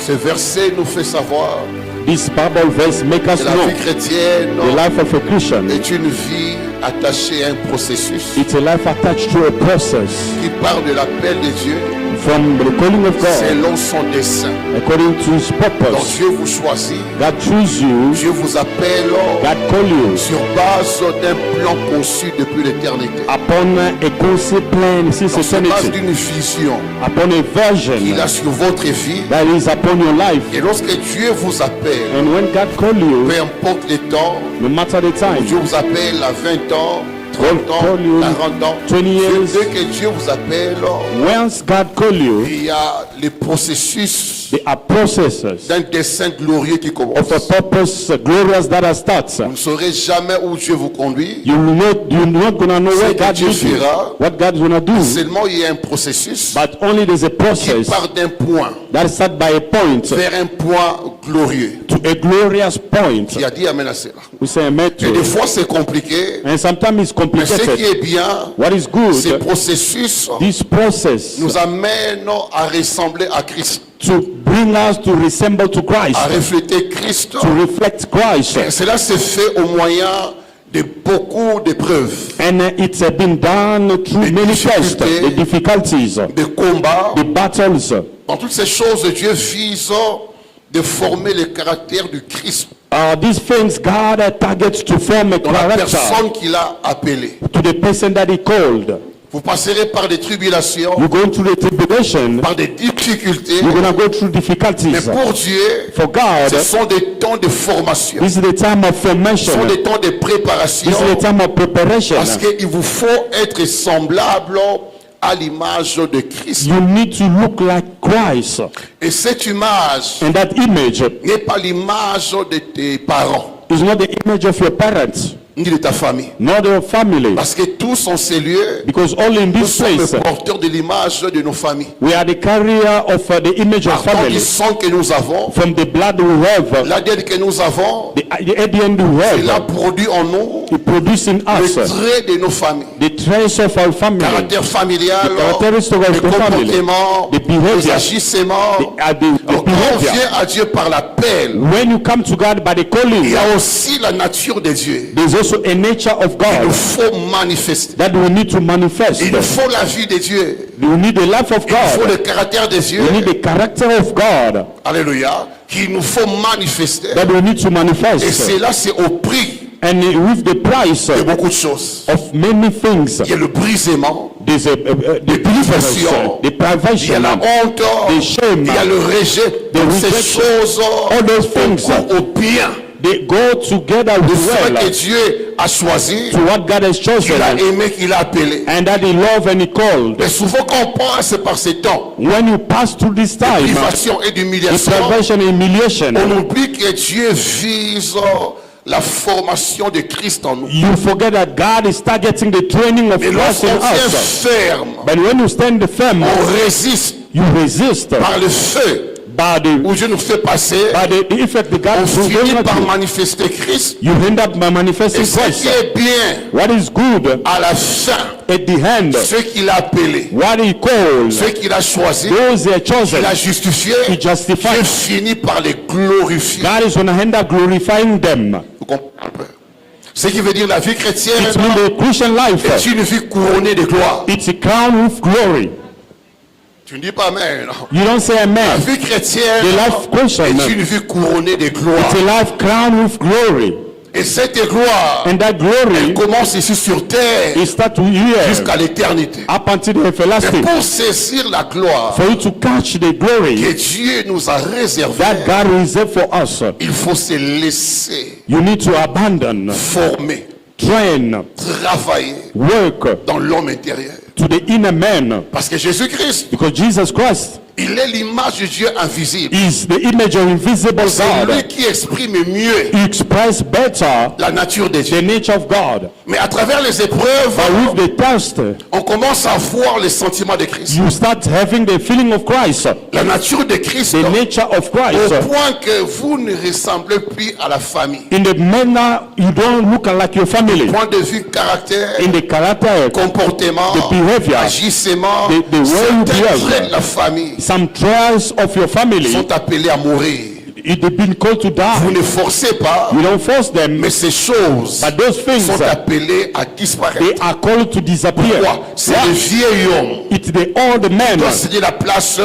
Ce verset nous fait savoir This Bible verse makes us que la know vie chrétienne the life of a Christian. est une vie attachée à un processus It's a life attached to a process qui part de l'appel de Dieu from the calling of God selon son dessein. according to His Donc purpose. Dieu vous choisit, God choose you, Dieu vous appelle God call you sur base d'un plan conçu depuis l'éternité. upon a concept plan since Donc sur base eternity, d'une vision upon a version qu'il a sur votre vie. that is upon your life. Et lorsque Dieu vous appelle, And when God call you, peu importe les temps, no matter the time, Dieu vous appelle à 20 ans, 30 ans, call you 40 ans. 20 years. Dès que Dieu vous appelle, once God call you, il y a les processus there are processes d'un dessein glorieux qui commence. of a purpose glorious that starts. Vous ne saurez jamais où Dieu vous conduit. You're not gonna know where Ce que God Dieu leads you, fera. what God's gonna do. Seulement il y a un processus But only there's a qui process part d'un point that starts by a point vers un point glorieux. to a glorious point. Qui a dit amen à cela. We say amen Et des to. fois c'est compliqué, And sometimes it's mais ce qui complicated. est bien, What is good, ces processus this process nous amènent à ressembler à Christ, to bring us to resemble to Christ, à refléter Christ. to reflect Christ. Et cela se fait au moyen de beaucoup d'épreuves, And it's been done through The many tests, the difficulties, de combats. the battles. Dans toutes ces choses, Dieu vise de former le caractère du Christ These things God targets to form a dans la character personne qu'il a appelée. to the person that He called. Vous passerez par des tribulations, You're going through the tribulation. par des difficultés, You're going to go through mais difficulties. pour Dieu, For God, ce sont des temps de formation, this is the time of ce formation. sont des temps de préparation, This is the time of preparation. parce qu'il vous faut être semblable à l'image de Christ. You need to look like Christ. Et cette image And that image n'est pas l'image de tes parents, is not the image of your parents, ni de ta famille. nor your family. Parce que tous en ces lieux, Because all in nous this sommes place, les porteurs de l'image de nos familles. we are the carrier of the image of Partant du family. sang que nous avons, From the blood we have, l'ADN que nous avons, the ADN we il a have, produit en nous it produces in le us trait de nos familles. the trace of our family, Caractère familial, the characteristics of le the family, comportement, the behavior, les agissements. the Alors, quand on behavior. vient à Dieu par l'appel, When you come to God by the il calling, y a aussi la nature de Dieu. there's also a nature of Il God nous faut manifester. that we need to manifest. Il nous faut la vie de Dieu. We need the life of Il nous faut God. le caractère de Dieu. We need the character of God Alléluia. Qu'il nous faut manifester. that we need to Et manifest. cela, c'est au prix And with the price de beaucoup de choses. of many things, Il y a le brisement, there's the privation, the il y a privation, la honte, the shame, il y a le rejet. the Toutes ces rejection. choses All those things, concourent au bien they go together de ce que well Dieu a choisi, to what God has qu'il a chosen aimé, qu'il a appelé. and that He loved and He called. Mais souvent quand on passe par ces temps, When you pass through this time, privation et the d'humiliation, privation and humiliation, on oublie que Dieu vise la formation de Christ en nous. you forget that God is targeting the training of Mais Christ lorsqu'on in tient us. ferme, But when you stand firm, on résiste you resist par le feu by the, où Dieu nous fait passer, the effect that on God is finit doing par at you. manifester Christ. You end up by manifesting Et ce qui Christ. est bien What is good à la fin, at the end, ceux qu'il a appelés, what He calls, ceux qu'il a choisis, those He has chosen, qu'il a justifiés, He Dieu justifies. finit par les glorifier. God is going to end up glorifying them. Vous comprenez un peu? Ce qui veut dire la vie chrétienne It means the Christian life. est une vie couronnée de gloire. It's a crown with glory. Tu ne dis pas amen. Non. You don't say La amen. vie chrétienne The life Christian, est une vie couronnée de gloire. it's a life crowned with glory. Et cette gloire And that glory commence ici sur terre is start to here jusqu'à l'éternité. up until the Mais everlasting. pour saisir la gloire For you to catch the glory que Dieu nous a réservée, that God reserved for us, il faut se laisser you need to abandon, former, train, travailler work dans l'homme intérieur. to the inner man. Parce que Jésus-Christ, Because Jesus Christ il est l'image de Dieu invisible. is the image of invisible C'est lui God. qui exprime mieux He expresses better la nature de Dieu. the nature of God. Mais à travers les épreuves, But with the test, on commence à voir les sentiments de Christ. you start having the feeling of Christ, La nature de Christ, the nature of Christ. au point que vous ne ressemblez plus à la famille. In the manner you don't look like your family. Point de vue caractère, In the character, comportement, the behavior, agissement, the way you certains behave. traits de la famille some trials of your family, sont appelés à mourir. they've been called to Vous die. ne forcez pas, You don't force them, mais ces choses but those things, sont appelées à disparaître. they are called to disappear. Pourquoi? C'est le vieil homme It's the old man. qui doit céder la place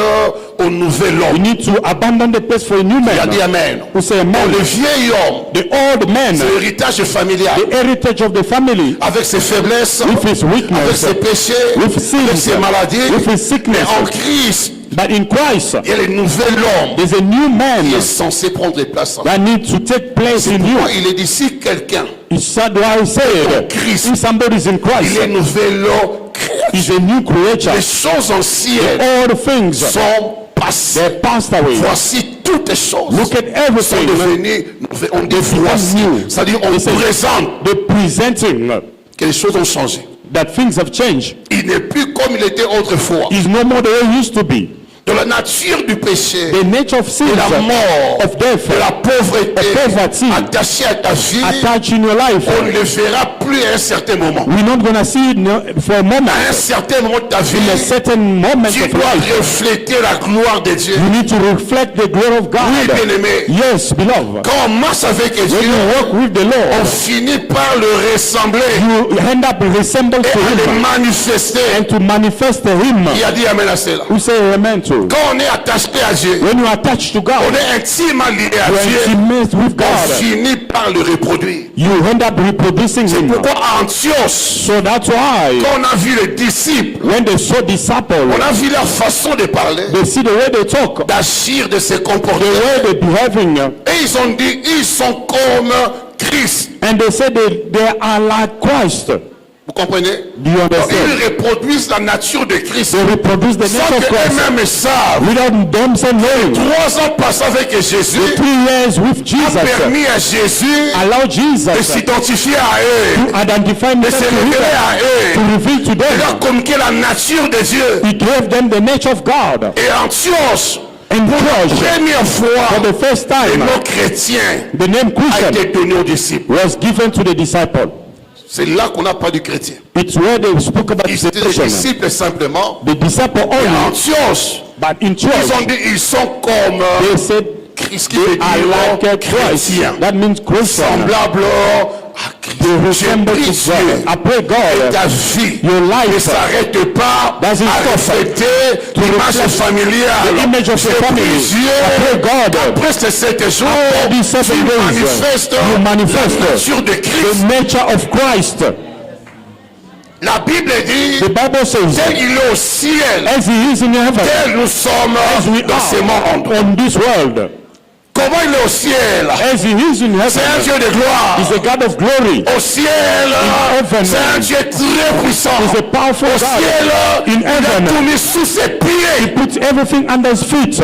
au nouvel We homme. need to abandon the place for a new Il a dit man. Amen. Who say Donc, amen. le vieil homme, The old man, c'est l'héritage familial. the heritage of the family, Avec ses faiblesses, with his avec weakness, ses péchés, with sins, avec ses maladies. with his Mais sickness. en Christ, But in Christ, il y a le nouvel homme there's a new man qui est censé prendre les places. that needs to take place in Pourquoi you. il est dit si quelqu'un, It's sad why I said, Christ. if somebody is in il Christ, est nouvel homme, he's a new creature. les choses anciennes All things, sont passées. they passed away. Voici toutes les choses Look at sont everything. devenues, on dit voici, new. c'est-à-dire on It's a- présente The presenting que les choses ont changé. that things have changed Il n'est plus comme il était autrefois. is no more the way it used to be. De la nature du péché, The nature of sin, de la mort, of death, de la pauvreté, of poverty, attachée à ta vie, attached in your life. on ne le verra plus à un certain moment. We're not going to see it for a moment. À un certain moment de ta vie, In a certain moment tu of dois life, refléter la gloire de Dieu. you need to reflect the glory of Oui, God. bien-aimé. Yes, beloved. Quand on marche avec When Dieu, you walk with the on Lord, finit par le ressembler you end up resemble et to à le Him manifester. and to manifest Him. Il a dit Amen à cela. We say amen to. Quand on est attaché à Dieu, When you are attached to on God, est intimement lié à you are Dieu, intimate with on God. finit par le reproduire. You end up reproducing Him. Pourquoi à Antioche, So that's why quand on a vu les disciples, when they saw disciples, on a vu leur façon de parler, they see the way they talk, d'agir, de se the comporter, way they behaving, et ils ont dit, ils sont comme Christ. and they say they are like Christ. Vous comprenez? Do you Donc, understand? ils reproduisent la nature de Christ They reproduce the sans nature of Christ qu'eux-mêmes savent. without themselves knowing. 3 ans passés avec Jésus 3 years with a Jesus permis à Jésus allow de Jesus s'identifier à eux, to identify de himself se to révéler à to eux, reveal to de leur them. communiquer la nature de Dieu. He gave them the nature of God. Et Antioche, And church, première fois, for the first le time, nom chrétien the name a Christian été donné aux disciples. was given to the disciple. C'est là qu'on n'a pas du chrétien. It's where they spoke about Ils the étaient des Christian. disciples simplement. The disciple Et only, Antioche, but in ils church, ont dit ils sont comme they said Christ qui veut they are dire like Christ. chrétien. That means Christian. Semblable à Christ. They J'ai resemble pris to Dieu. God. I pray Et God, ta vie your ne life, s'arrête pas doesn't à stop refléter l'image reflect familiale. the image of J'ai your pris family. Dieu. I pray God, Après ces 7 jours, these 7 tu days, manifestes you manifest la nature de Christ. the nature of Christ. La Bible dit, The Bible says, tel il est au ciel, as He is in heaven, tel nous sommes as we dans ce monde. are on this world, Comment il est au ciel? as He is in C'est un heaven, Dieu de gloire. He's a God of glory. Au ciel, heaven, c'est un Dieu très puissant. He's a powerful Au God. ciel, In il a heaven, tout mis sous ses pieds. Put everything under His feet.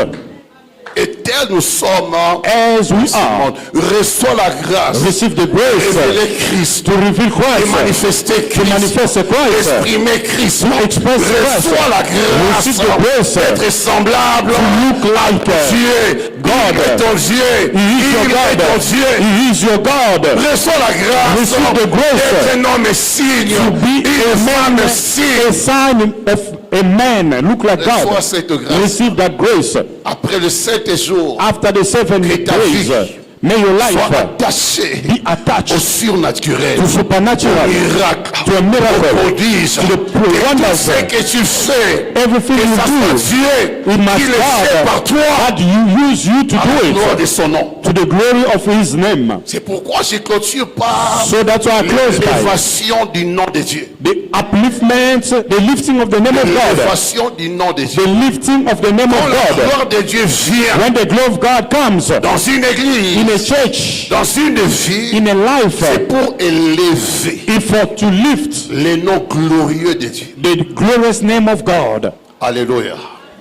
Et tel nous sommes As we are, reçois la grâce, receive the grace révéler Christ, to reveal et Christ, manifester to Christ, manifest Christ, exprimer Christ, to express Christ, reçois la receive the grâce grace, d'être semblable look like Dieu. God. Il est ton Dieu. He is your Il est ton God. Dieu. He is your God. Reçois la grâce Receive the grace d'être un homme signe, Be une a femme man, signe. a sign of a man, look like Reçois God. cette grâce. Receive that grace. Après le 7 jours, After the 7 Que ta days, vie may your sois life attaché be au attached surnaturel, to supernatural, miracle, to a miracle, au prodige, to the et tout wonders. ce que tu fais, Everything que ça you soit do, Dieu it must qui le fait par God toi, that you use you to à do la gloire de it son nom. to the glory of His name. C'est pourquoi je clôture par So that's why I close by l'élévation du nom de Dieu. the upliftment, the lifting of the name of God, L'élévation du nom de Dieu. the lifting of the name Quand of la God. gloire de Dieu vient When the glory of God comes dans une in église, a church, dans une vie, in a life, c'est pour élever if for to lift le nom glorieux de Dieu. the glorious name of God. Alléluia.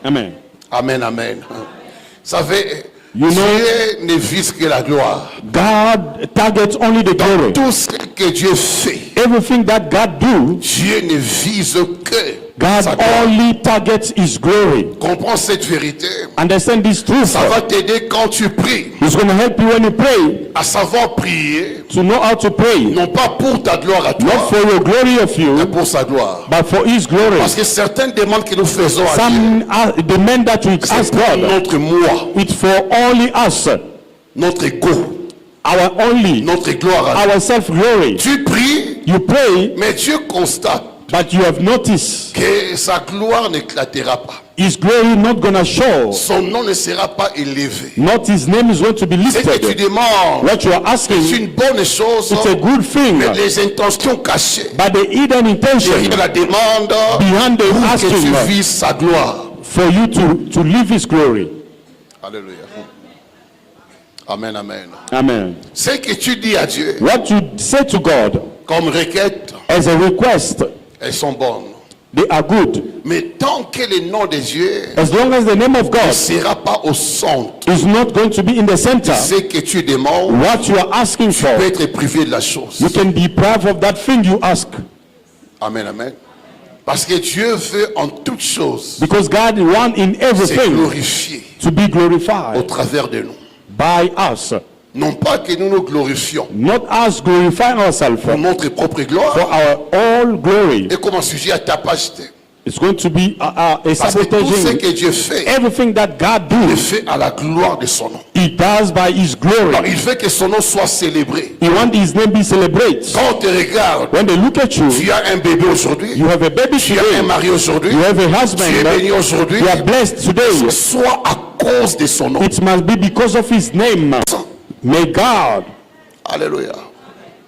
Amen. Amen, amen. Vous savez, You know- Dieu ne vise que la gloire. God targets only the glory. Tout ce que Dieu fait, everything that God do, Dieu ne vise que God sa gloire. only targets His glory. Comprends cette vérité. Understand this truth. Ça va t'aider quand tu pries. It's going to help you when you pray À savoir prier, to know how to pray. non pas pour ta gloire à toi, Not for your glory of mais you, pour sa gloire. but for His glory. Parce que certaines demandes que nous faisons à Dieu, Some demand that we c'est ask pour God. notre moi, It's for only us, notre ego, our only, notre gloire à Dieu. our self-glory. Tu pries, You pray, mais Dieu constate but you have noticed que sa gloire n'éclatera pas. His glory not gonna show. Son nom ne sera pas élevé. Not His name is going to be Ce que tu lifted. demandes, What you are c'est asking, une bonne chose, it's a good thing, mais les intentions cachées but the hidden intention derrière la demande behind the pour que tu asking vises sa gloire. for you to live His glory. Alléluia. Amen, amen. Amen. Ce que tu dis à Dieu What you say to God comme requête, as a request, elles sont bonnes. they are good. Mais tant que le nom de Dieu As long as the name of ne God sera pas au centre, is not going to be in the center, ce que tu demandes what you are asking peut for, être privé de la chose. you can be proud of that thing you ask. Amen, amen. Parce que Dieu veut en toutes choses Because God wants in se everything glorifier to be au glorified travers de nous. by us. Non pas que nous nous glorifions Not us glorifying ourselves pour for notre propre gloire. our all glory. Et comme un sujet à tapagité. It's going to be a Parce que tout ce sabotaging. que Dieu fait, Everything that God il does, fait à la gloire de son nom. He does by His Alors, glory. il veut que son nom soit célébré. He wants His name be celebrated. Quand on te regarde, When they look at you, tu as un bébé aujourd'hui, you have a baby tu as un today, mari aujourd'hui, you have a tu es husband, béni aujourd'hui, you are blessed today. soit à cause de son nom. It must be because of His name. May God. Alléluia.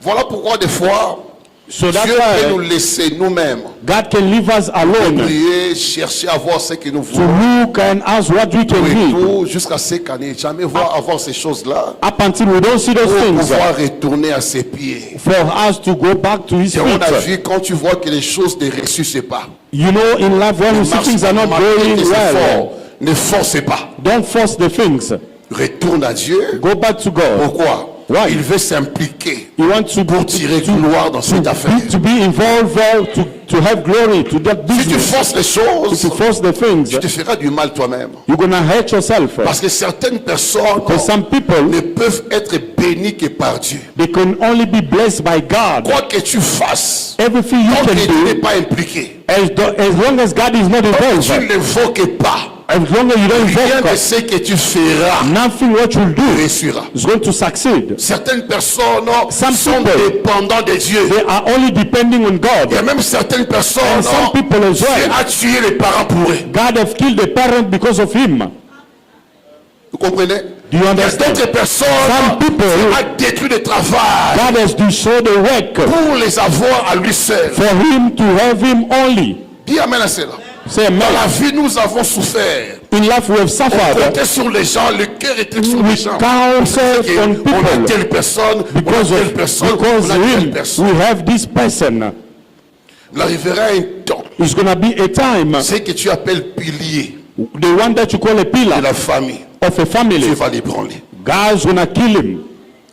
Voilà pourquoi des fois, So that's Dieu peut nous why laisser nous-mêmes God can leave us alone prier, chercher à voir ce que nous to voulons. look and ask what we can Et need. tout, jusqu'à ces qu'années, jamais voir avoir ces choses-là Up until we don't see those pour things, pouvoir retourner à ses pieds. for us to go back to His Et on a feet. vu quand tu vois que les choses ne ressuscitent pas. You know, in life, when you see things are not Malgré going tes well, efforts, ne forcez pas. don't force the things. Retourne à Dieu. Go back to God. Pourquoi? Why? Il veut s'impliquer You want to pour tirer gloire dans cette affaire. be involved there, to have glory to that Si tu business. forces les choses, If you force the things, tu te feras du mal toi-même. you're gonna hurt yourself. Parce que certaines personnes For some people, ne peuvent être bénies que par Dieu. they can only be blessed by God. Quoi que tu fasses, Everything you tant que tu can n'es do, pas impliqué, as long as God is not tu involved, n'invoques pas, as long as you don't rien de invoke, ce que tu feras nothing what you'll do réussira. is going to succeed. Certaines personnes Some sont people, dépendants de Dieu. they are only depending on Il y a God. même certaines personnes And some people as Dieu well, a tué les parents pour eux. God have killed the parent because of him. Vous comprenez? Do you Il y a understand? d'autres personnes Some people, qui a détruit le travail God has destroyed the work pour les avoir à lui seul. for him to have him only. Dis amen à cela. Say Dans la amen. vie, nous avons souffert. In life we have On suffered. comptait sur les gens, le cœur était sur les We gens. counsel Et on on a people telle personne, on a because telle personne, on a telle him, personne. we have this person. Il arrivera un temps, It's gonna be a time, ce que tu appelles pilier the one that you call a de pillar la famille, of a Dieu family. va l'ébranler. God's gonna kill him.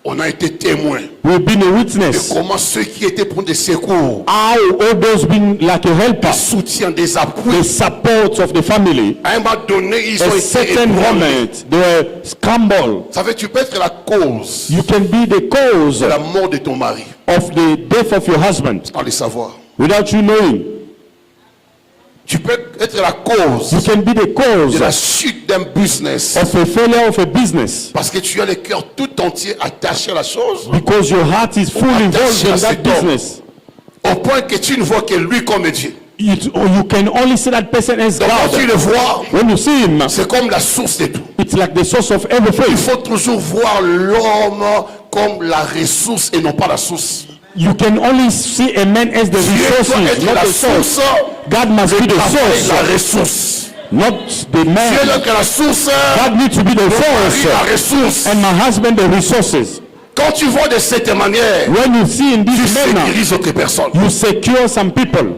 On a été témoins We've been a de witness. comment ceux qui étaient pour des secours, How all those been like a des helper, soutiens, des the appuis, support of the family. à un moment donné, ils ont A été certain ébranlés. moment, they were scrambled. Ça fait tu peux être la cause You can be the cause de la mort de ton mari, of the death of your husband sans le savoir. without you knowing. Tu peux être la cause You can be the cause de la chute d'un business of a failure of a business parce que tu as le cœur tout entier attaché à la chose because your heart is fully involved in that business. au point que tu ne vois que lui comme Dieu. You can only see that person as Donc quand tu God. le vois, When you see him, c'est comme la source de tout. it's like the source of Il everything. faut toujours voir l'homme comme la ressource et non pas la source. You can only see a man as the Dieu doit resources, être not la the source. source, God must be the avec la source, ressource. not the Dieu doit man. être la source, God needs to be the Marie source, la ressource. and my husband the resources. Quand tu vois de cette manière, When you see in tu this manner, sécurises autres personnes. you secure some people.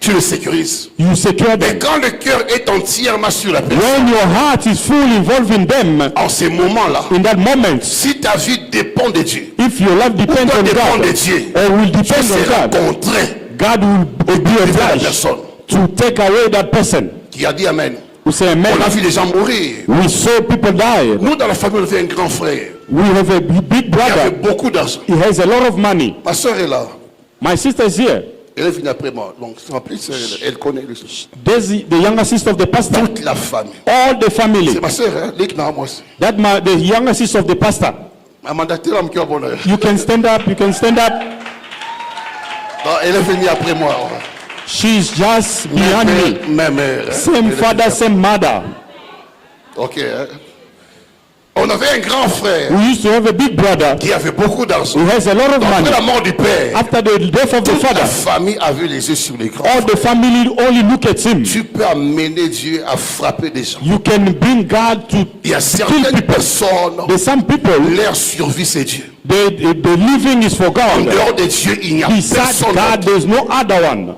tu le sécurises. You secure Mais them. quand le cœur est entièrement sur la personne, When your heart is fully involved in them, en ces moments-là, in that moment, si ta vie dépend de Dieu, if your life depends doit on dépendre God, de Dieu, or will tu depend seras on God, contraint God will be de la obliged personne to take away that person. qui a dit Amen. We say On a amen. vu des gens mourir. We saw people die. Nous, dans la famille, on avait un grand frère We have a big qui avait brother. beaucoup d'argent. He has a lot of money. Ma soeur est là. My sister is here. Elle est venue après moi. Donc, c'est ma petite soeur. Elle connaît le souci. There's the younger sister of the pastor. Toute la famille. All the family. C'est ma soeur, hein? L'équipe, moi aussi. The younger sister of the pastor. Ma mandaté, l'homme qui a bonheur. You can stand up. You can stand up. Donc, elle est venue après moi. She's just behind me. Ma mère. Hein? Same Elle est father, venue same mother. Ok. Hein? On avait un grand frère We used to have a big brother qui avait beaucoup d'argent. who has a lot of Après money. la mort du père, After the death of the toute la father, famille avait les yeux sur les grands. all the family only look at him. Tu peux amener Dieu à frapper des gens. You can bring God to Il y a kill certaines people. personnes, There's some people, leur survie c'est Dieu. the living is for En God. dehors de Dieu, il n'y a Besides personne God, d'autre. there's no other one.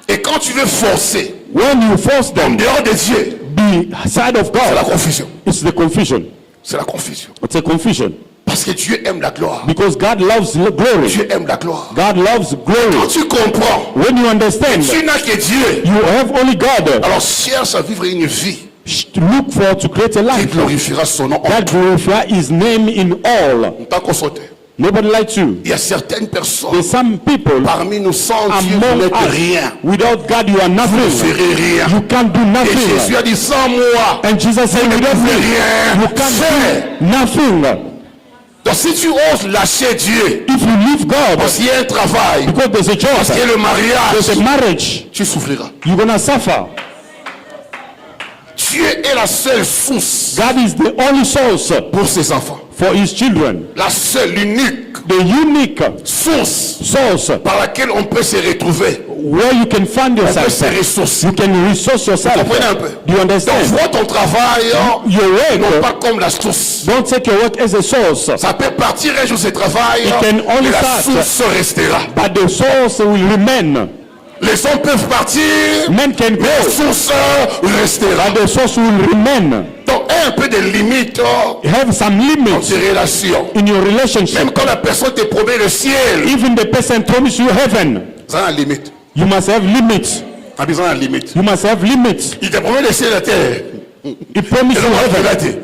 Et quand tu veux forcer, When you force en them, dehors de Dieu, beside of c'est la God, confusion. it's the confusion. C'est la confusion. It's a confusion. Parce que Dieu aime la gloire. Because God loves glory. Dieu aime la gloire. God loves Quand glory. tu comprends, When you understand, tu n'as que Dieu. you have only God. Alors cherche à vivre une vie Look for to create a qui life glorifiera son nom. that glorify His name in all. On t'a consulté. Nobody likes you. Il y a certaines personnes There's some people parmi nous sans Dieu, vous among n'êtes us. rien. Without God, you are Vous ne nothing. ferez rien. You can't do Et Jésus nothing. a dit sans moi. And Jesus said, ne without me, pouvez rien you can't faire. do nothing. Donc si tu oses lâcher Dieu, If you leave God, parce qu'il y a un travail, because there's a parce qu'il y job, a le there's a mariage, marriage, tu souffriras. you're gonna suffer. Dieu est la seule source God is the only source pour ses enfants. for His children. La seule, l'unique The unique source source par laquelle on peut se retrouver. where you can find On peut yourself. se ressourcer. You can resource yourself. Vous comprenez un peu? Do you Donc understand? vois ton travail Your non work, pas comme la source. don't take your work as a source, Ça peut partir un jour ce travail, It can only mais la start. source restera. but the source will remain. Les hommes peuvent partir, Men can mais la go, source restera. but the source will remain. Donc un peu de limite Have some dans limits ces relations. in your relationship. Même quand la personne te promet le ciel, Even the person promise you heaven, ça a une limite. you must have limits. A besoin d'une limite. You must have limits. Il te promet le ciel et la terre. He promise Et you le monde heaven. l'a dit.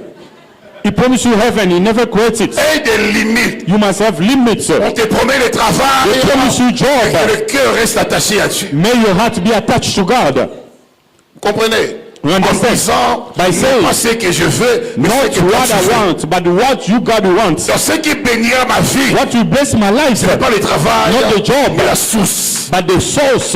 He promise you heaven. He never creates it. Et des limites. You must have limits. On te promet le travail, They promise you et que job. le cœur reste attaché à Dieu. May your heart be attached to God. Vous comprenez? You En understand? disant, By saying, non pas ce que je veux, mais not ce que what toi tu I veux. want, but what you God wants. Donc ce qui bénira ma vie, What will bless my life, ce n'est pas le travail, not the job, mais la source. but the source.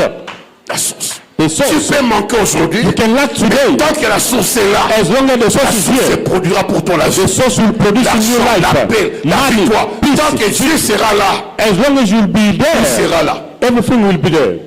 La source. The Tu source. peux manquer aujourd'hui, You can lack today. tant que la source est là, As long as the la source is source se here, produira pour toi la vie. the source will produce in your L'argent, la paix, life. la Money, victoire. Tant que peace. Dieu sera là, As long as you'll be il there, sera là. everything will be there.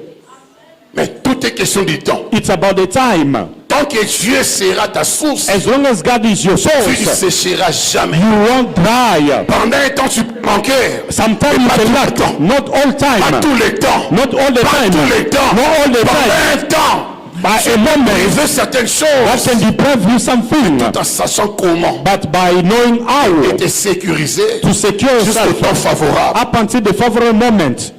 Mais tout est question du temps. It's about the time. Tant que Dieu sera ta source, As long as God is your tu ne source, sécheras jamais. you won't dry. Pendant un temps, tu peux manquer. Sometimes Mais you pas can tout lack, le temps. not all Pas time, tous les temps. not all the Pas time, tous les temps. not all the Pendant time. un temps, By tu a peux moment, briser certaines that choses can deprive you something, en sachant comment but by knowing how te sécuriser to secure jusqu'au yourself temps favorable. up until the favorable moment.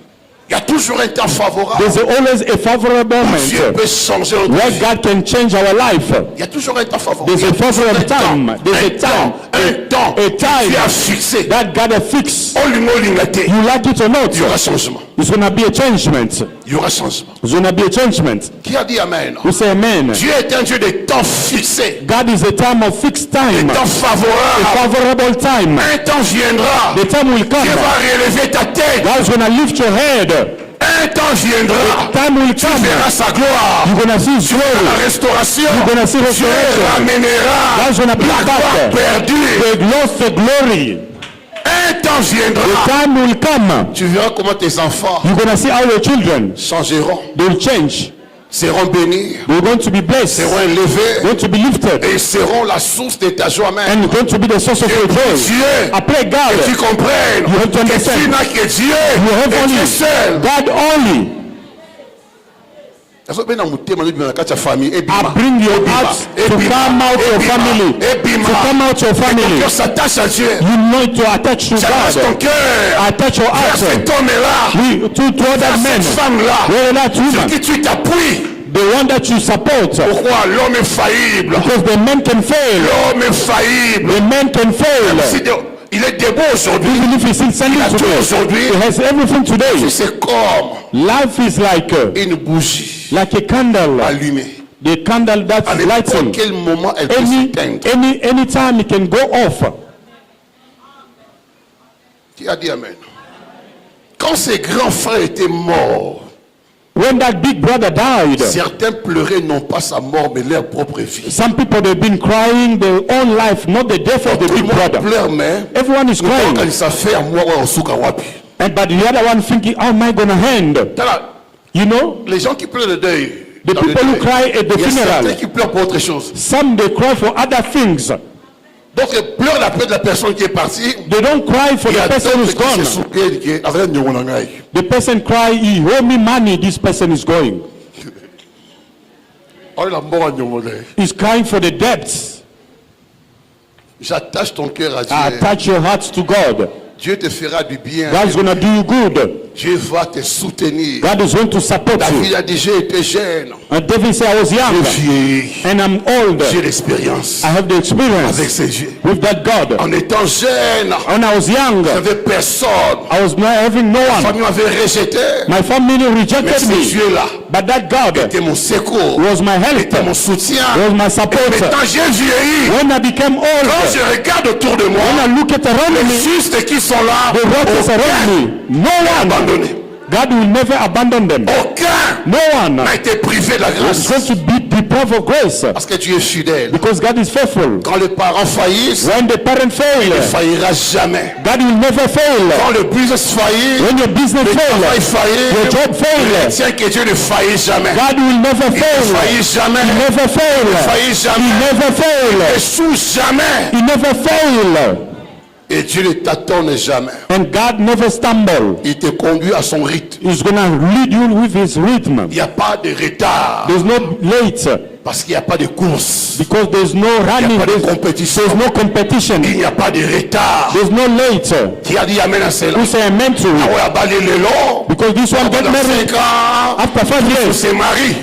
Il y a toujours un temps favorable. There's always a favorable Dieu moment peut changer notre where vie. God can change our life. Il y a toujours un temps favorable. There's a favorable time. There's a time. Un temps. A time Tu as fixé. that God has fixed. You like it or not, Il y aura changement. it's going to be a changement. Il y aura changement. It's going to be a changement. Qui a dit Amen? We say amen. Dieu est un Dieu de temps fixé. God is a time of fixed time, Temps a favorable. favorable time. Un temps viendra. The time will come. Dieu va relever ta tête. God's going to lift your head. Un temps viendra. Time will Tu come. verras sa gloire. You're going to see His La glory. restauration. You're going to see Dieu restoration. ramènera God's going to la bring gloire back perdue. the lost glory. Un temps The viendra. time will come. Tu verras comment tes enfants You're going to see how your children, changeront, they will change. seront bénis, They're going to be blessed. seront élevés Going to be lifted. et seront la source de ta joie même. And going to be the source of your joy. Dieu, I pray God, que tu comprennes You have to que understand. tu n'as que Dieu you have et Dieu only seul. God only. I bring your heart to come out your family. To come out your family. On s'attache à Dieu. You need to attach to J'attache ton God. cœur. Attach your Vers heart. cet homme-là. We, to Vers other men. cette femme-là. Where that Sur woman. qui tu t'appuies. The one that you support. Pourquoi? L'homme est faillible. Because the men can fail. L'homme est faillible. The men can fail. Il est debout aujourd'hui. Even if he's standing Il a tout today, aujourd'hui. he has everything today. C'est comme Life is like une bougie a candle. allumée. The candle À that's n'importe lighting. quel moment, elle peut s'éteindre. Any time it can go off. Qui a dit Amen? Quand ses grands frères étaient morts, When that big brother died, certains pleuraient non pas sa mort, mais leur propre vie. some people they've been crying their own life, not the death of the Tout le big monde brother. pleure, mais Everyone is crying. quand ça fait à moi, on souka wapi. And but the other one thinking, how am I gonna hand? You know, Les gens qui pleurent le deuil, the dans le people who deuil, cry at the il y a certains funeral, qui pleurent pour autre chose. some they cry for other things. Donc ils pleurent la peur de la personne qui est partie. They don't cry for Il y the a person who's d'autres qui se gone. souviennent que avec Nyongonangai. The person cry, he owe me money, this person is going. Oh, la mort à Nyongonangai. He's crying for the debts. J'attache ton cœur à Dieu. Attach your hearts to God. Dieu te fera du bien. God's gonna do you good. Dieu va te soutenir. God is going to support David you. a dit, j'ai été jeune, And David said, I was j'ai young vieilli, and I'm old. j'ai l'expérience I have the avec experience ces dieux. with that God. En étant jeune, When I was young, j'avais personne. I was not having no Ma one. famille m'avait rejeté. My family Mais rejected ce me. Dieu-là But that God était mon secours, was my help, était mon soutien. was my Et support. maintenant j'ai vieilli. When I became Quand old, je regarde autour de moi, when I look at around les me, justes qui sont là, the righteous around aucun me, no n'est one, abandonné. God will never abandon them. Aucun No one n'a été privé de la is grâce. going to be deprived of grace Parce que Dieu est fidèle. because God is faithful. Quand les parents faillissent, When the parent il ne fail, faillira jamais. God will never fail. Quand le business faillit, When your business le travail fail, faillit, your job fail, tiens que Dieu ne faillit jamais. God will never Il ne fail. faillit jamais. He never Il ne fail. faillit He jamais. never Il fail. n'échoue jamais. He never fail. Et Dieu ne t'attend jamais. And God never stumble. Il te conduit à son rythme. He's gonna lead you with his rhythm. Il n'y a pas de retard. There's no late Parce qu'il n'y a pas de course. because there's no Il n'y running. a pas de There's compétition. no competition. Il n'y a pas de retard. There's no late. Qui a dit Amen à cela? Who say amen to Ah it? ouais, abalé le long. Because this one get Pendant married 5 ans, after 5 on years. se marie.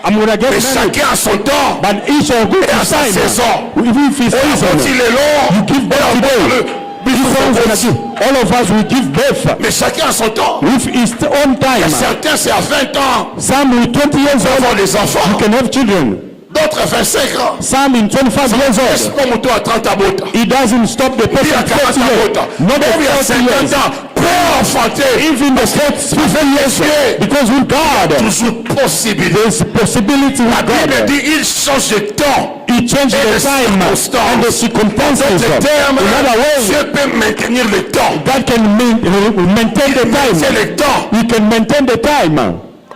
I'm gonna get Mais married. chacun a son temps. But each will go Et à to sa time. saison. Even if it's On apporte season. les longs. You give birth today. This one gonna give. All of us will give birth Mais chacun a son temps. with his own time. Certains, c'est à 20 ans. Some with 20 years Ils old ont des enfants. you can have children. D'autres à 25 ans. Some in 25 years Est-ce old. pas mon tour à 30 à bota? It doesn't stop the Il y a person 40 40 à years. bota. Not the Même il y a 40 50 years. ans. Peut enfanter. Even the 50 years. Because with God, Toujours possible. there's possibility La with Bible God. dit il change de temps. He changed Et the les time circonstances. and the circumstances. D'autres termes, In other words, Dieu peut maintenir le temps. God can maintain the C'est time. le temps. He can maintain the time.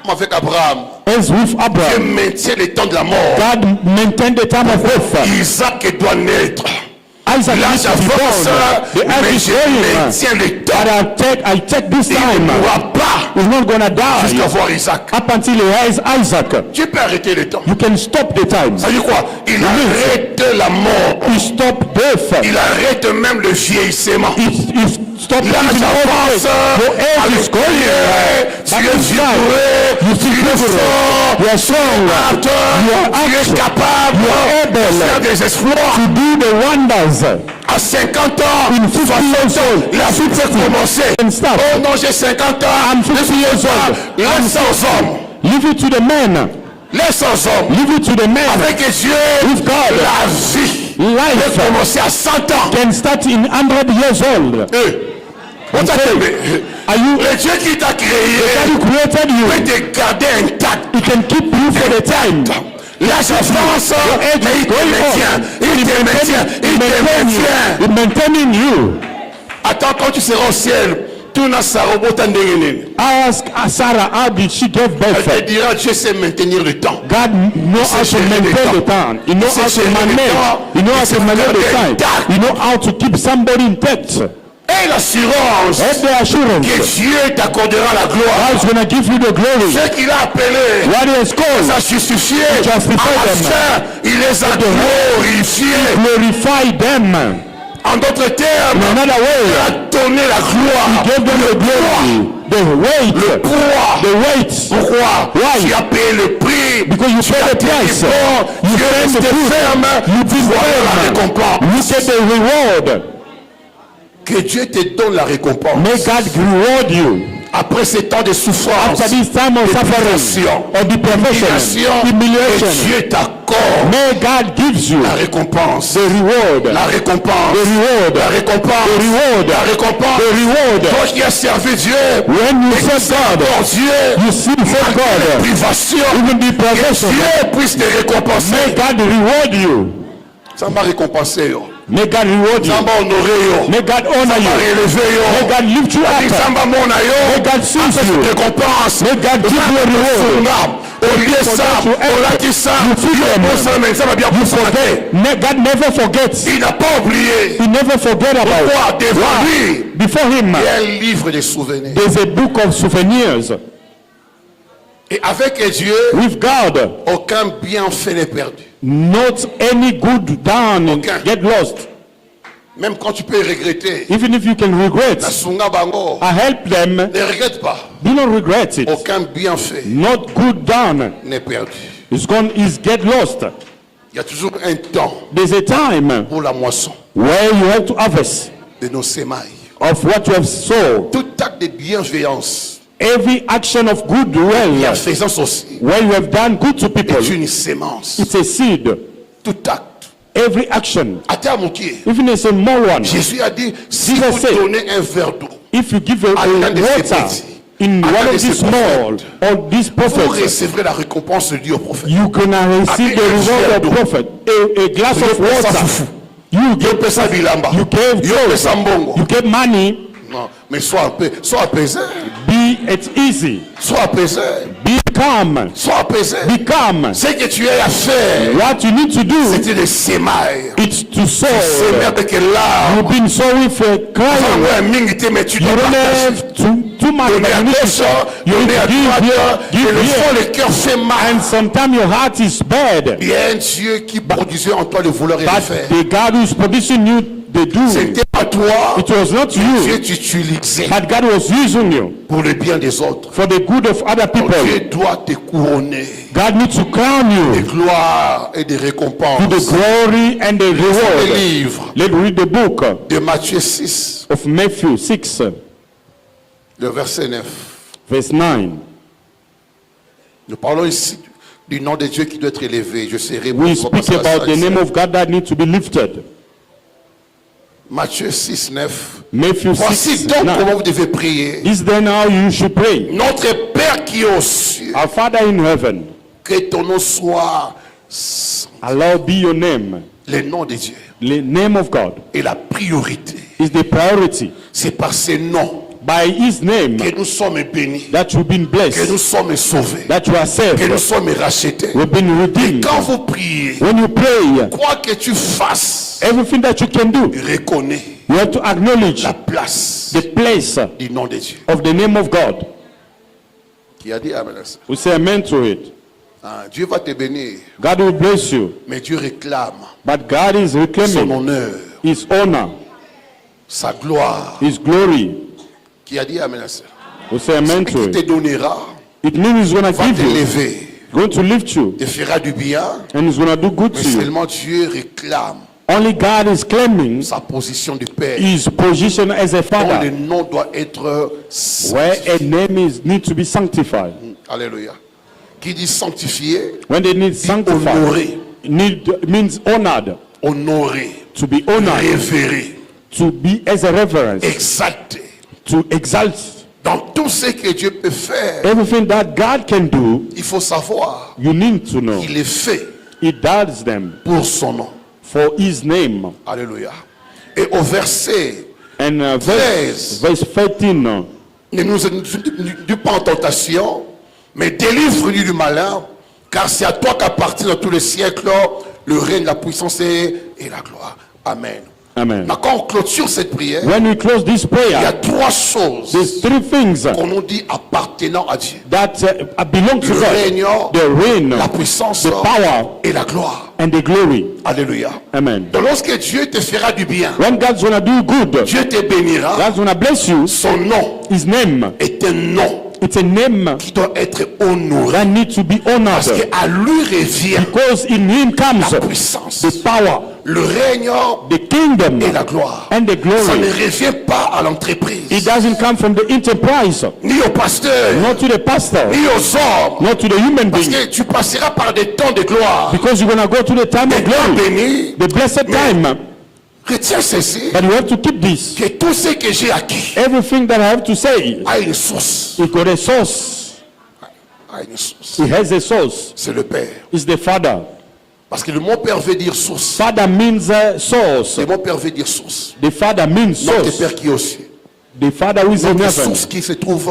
Comme avec Abraham. As with Dieu Abraham, maintient le temps de la mort. God maintained the time of death. Isaac doit naître. Isaac Là, needs to be j'avance, born. The earth mais is je going. maintiens le But temps. I take this Il ne time. pourra pas He's not gonna jusqu'à die voir Isaac. up until he has Isaac. Dieu peut arrêter le temps. You can stop the time. Ça veut dire quoi? Il arrête la mort. He stop death. Il arrête même le vieillissement. He stop Là, even j'avance your age avec is going. prière. Tu But es this time, vigoureux. you feel Tu es vigorous. fort. You are strong. Tu es active. capable You are de able faire des exploits. to do the wonders. À 50 ans, In 50 years old, la vie peut commencer. and stop. Oh non, j'ai 50 ans. I'm 50 years old. Laisse sans homme. Leave it to the men. Laisse sans homme. Leave it to the men. Avec Dieu, With God. la vie Life peut commencer à 100 ans. can start in 100 years old. On t'a aimé. Are you? Le Dieu qui t'a God créé who created you, peut te garder intact. he can keep you for the time. Là, j'avance, age mais is il te going maintient. on. Il te maintient. Il te maintient. He's maintaining you. Attends, quand tu seras au ciel, tu n'as sa robot en dégainer. Ask Sarah, how did she give Elle birth? te dira, Dieu sait maintenir le temps. God knows how to gérer le maintain temps. the time. He knows how C'est to gérer le manage. temps. He knows how C'est to manage the garder time. intact. He knows how to keep somebody intact. Et Et l'assurance And the assurance que Dieu t'accordera la gloire. God's going to give you the glory. Ce qu'il a appelé, What he has les called, a justifiés. Justify À la them. fin, il les a glorifiés. glorify them. En d'autres termes, In another il way, a donné la gloire. give them the glory, the weight, Poids. the weight. Pourquoi? Why? Tu as payé le prix. Because you Tu paid as the été price. fort. You Tu es paid the resté price. ferme. You did Voilà la well. récompense. Look at the reward. Que Dieu te donne la récompense. May God reward you. Après ces temps de souffrance, After this time of suffering, of deprivation, que humiliation, Dieu t'accorde may God gives you la récompense. the reward, La récompense. the reward, La récompense. the reward, La récompense. the reward. Toi qui as servi Dieu, When you et qui serve God, adore Dieu, you see the same malgré les God, privations, even que deprivation. Dieu puisse te récompenser. May God reward you. Ça m'a récompensé. Yo. May God reward Ça you. m'a honoré. Yo. May God honor Ça m'a you. relevé. Yo. May God lift you Ça up. m'a mon May aïe. God seize Après you. cette récompense, May God give you a reward. au lieu de ça, on l'a dit ça, ça va bien pour son tête. God never forgets. Il n'a pas oublié. He never forget about Pourquoi? Devant Why? lui, Before him, il y a un livre de souvenirs. there's a book of souvenirs. Et avec Dieu, With God, aucun bienfait n'est perdu. not any good done Aucun. get lost. Même quand tu peux regretter, Even if you can regret, la sunga bango, I help them. ne regrette pas. Do not regret it. Aucun bienfait Not good done n'est perdu. is gone. Is get lost. Il y a toujours un temps There's a time pour la moisson where you have to harvest de nos sémailles. of what you have sown. Tout acte de bienveillance, Every action of goodwill, bienfaisance aussi, where you have done good to people, est une sémence. it's a seed. Tout acte. Every action, À terme, qui even a small one. Jésus a dit, si Jesus vous said, donnez un verre d'eau If you give a l'un de ces water petits, in à one l'un de of ces these small prophètes, or these vous prophets, recevrez la récompense de Dieu au prophète. you gonna receive the reward of prophet. A glass of water. You Yo pesa bilamba. You gave Yo pesa mbongo. you gave money. Non, mais sois apaisé. Be it easy. Sois apaisé. Be calm. Sois apaisé. Be calm. Ce que tu as à faire, What you need to do c'était de sémailles. is to sow. Sémailles avec l'art. You've been sowing for crying. Ouais, mingité, mais tu You dois don't partager. have too much. Donner à You need gauche, to donner à give droite. here, Et give le here. fond, le cœur fait mal. And sometimes your heart is bad. Il y a un Dieu qui produisait en toi le vouloir et le But faire. the God who is producing you, they do. C'était pas toi. It was not Dieu you, t'utilisait but God was using you pour le bien des autres. for the good of other Donc, people. Dieu doit te couronner God needs to crown de you gloire et de to the récompense. glory and the Le reward. livre Let's read the book de Matthieu 6, of Matthew 6, le verset 9. verse 9. Nous parlons ici du nom de Dieu qui doit être élevé. Je serai We speak about the name of God that needs to be lifted. Matthieu 6, 9. Matthew Voici 6, donc 9. comment vous devez prier. This then how you should pray. Notre Père qui est aux cieux, Our Father in heaven, que ton nom soit hallowed be your name. le nom de Dieu. The name of God Et la priorité, is the priority. c'est par ce nom By his name que nous sommes bénis, that you've been que nous blessed, sommes sauvés, that you are que nous saved, sommes rachetés. we've been Et redeemed. quand vous priez, When you pray, quoi que tu fasses, everything that you can do, reconnais you have to acknowledge la place the place du nom de Dieu. of the name of God. Qui a dit Amen. We say amen to it. Ah, Dieu va te bénir, God will bless you, mais Dieu réclame but God is son reclaiming honneur, his honor, sa gloire. his glory. Qui a dit Amen. We say amen Qui to te it. donnera, It means he's going to va give you, t'élever, going to lift you, te fera du bien, and he's going to do good mais to you. seulement Dieu réclame Only God is claiming sa position de Père. his position as a Dont le father, nom doit être where a name is need to be sanctified. Alléluia. Qui dit sanctifié, When they need sanctified, honoré, means honored, honoré, to be honored, révéré, to be as a reverence, exalté. to exalt. Dans tout ce que Dieu peut faire, Everything that God can do, il faut savoir you need to know. qu'il est fait He does them pour son nom. for his name. Alléluia. Et au verset, And verse 13, ne nous induis pas en tentation, mais délivre-nous du malin, car c'est à toi qu'appartient dans tous les siècles le règne, la puissance et la gloire. Amen. Amen. Mais quand on clôture cette prière, When we close this il y a prayer, 3 choses there's 3 things qu'on nous dit appartenant à Dieu. that belong to Le God. règne, The reign, la puissance the power, et la gloire. and the glory. Alléluia. Amen. Donc lorsque Dieu te fera du bien, When God's gonna do good, Dieu te bénira, God's gonna bless you. son nom His name, est un nom it's a name qui doit être honoré. that needs to be Parce honored. qu'à lui revient Because in him comes la puissance, the power, le règne the kingdom, et la gloire. and the Ça ne glory. revient pas à l'entreprise, It doesn't come from the enterprise, ni au pasteur, not to the pastor, ni aux hommes. not to the human Parce being. que tu passeras par des temps de gloire, Because you're gonna go to the time des of temps glory, bénis. the blessed time. Retiens ceci, But you have to keep this. que tout ce que j'ai acquis Everything that I have to say, a une source. it got a source. A une source. It has a source. C'est le Père. It's the Father. Parce que le mot Père veut dire source. Father means source. Le mot Père veut dire source. The Father means Notre source. Père qui est au ciel. The Father who is in Notre heaven. source qui se trouve